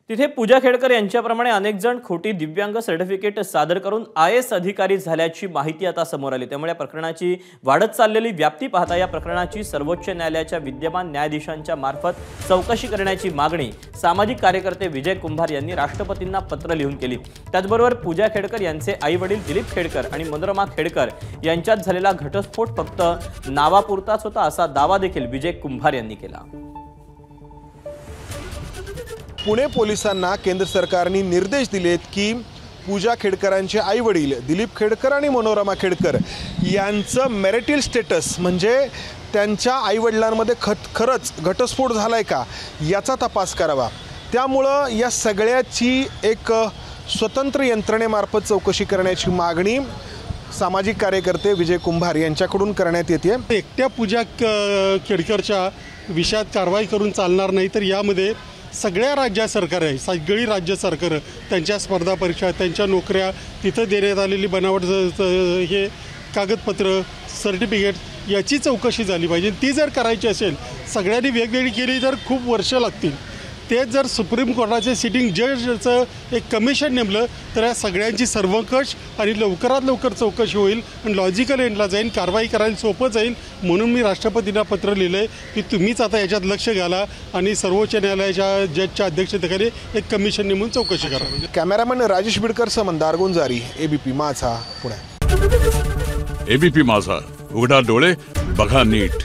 तिथे पूजा खेडकर यांच्याप्रमाणे अनेक जण खोटी दिव्यांग सर्टिफिकेट सादर करून IAS अधिकारी झाल्याची माहिती आता समोर आली। त्यामुळे या प्रकरणाची वाढत चाललेली व्याप्ती पाहता या प्रकरणाची सर्वोच्च न्यायालयाच्या विद्यमान न्यायाधीशांच्या मार्फत चौकशी करण्याची मागणी सामाजिक कार्यकर्ते विजय कुंभार यांनी राष्ट्रपतींना पत्र लिहून केली। त्याचबरोबर पूजा खेडकर यांचे आई-वडील दिलीप खेडकर आणि मनोरमा खेडकर यांच्यात झालेला घटस्फोट फक्त नावापुरताच होता असा दावा देखील विजय कुंभार यांनी केला। पुणे पोलिसांना केंद्र सरकारने निर्देश दिलेत की पूजा खेडकरांचे आई-वडील दिलीप खेडकर आणि मनोरमा खेडकर यांचं मॅरिटल स्टेटस म्हणजे त्यांच्या आई-वडिलांमध्ये खरंच घटस्फोट झालाय का याचा तपास करावा। त्यामुळे या सगळ्याची एक स्वतंत्र यंत्रणेमार्फत चौकशी करण्याची मागणी सामाजिक कार्यकर्ते विजय कुंभार यांच्याकडून करण्यात येते। एकट्या पूजा खेडकरच्या विषयात कारवाई करून चालणार नाही, तर यामध्ये सगळ्या राज्य सरकार आहे, सगळी राज्य सरकार त्यांच्या स्पर्धा परीक्षा त्यांच्या नोकऱ्या तिथं देण्यात आलेली बनावट हे कागदपत्र सर्टिफिकेट याची चौकशी झाली पाहिजे। ती जर करायची असेल सगळ्यांनी वेगवेगळी केली तर खूप वर्ष लागतील। ते जर सुप्रीम कोर्टाचे सिटिंग जजचं एक कमिशन नेमलं तर या सगळ्यांची सर्वंकष आणि लवकरात लवकर चौकशी होईल आणि लॉजिकल एंडला जाईल, कारवाई करायला सोपं जाईल। म्हणून मी राष्ट्रपतींना पत्र लिहिलं आहे की तुम्हीच आता याच्यात लक्ष घाला आणि सर्वोच्च न्यायालयाच्या जजच्या अध्यक्षतेखाली एक कमिशन नेमून चौकशी करा। कॅमेरामन राजेश बिडकर मंदार गुंजारी, ABP माझा, पुणे। ABP माझा, उघडा डोळे बघा नीट।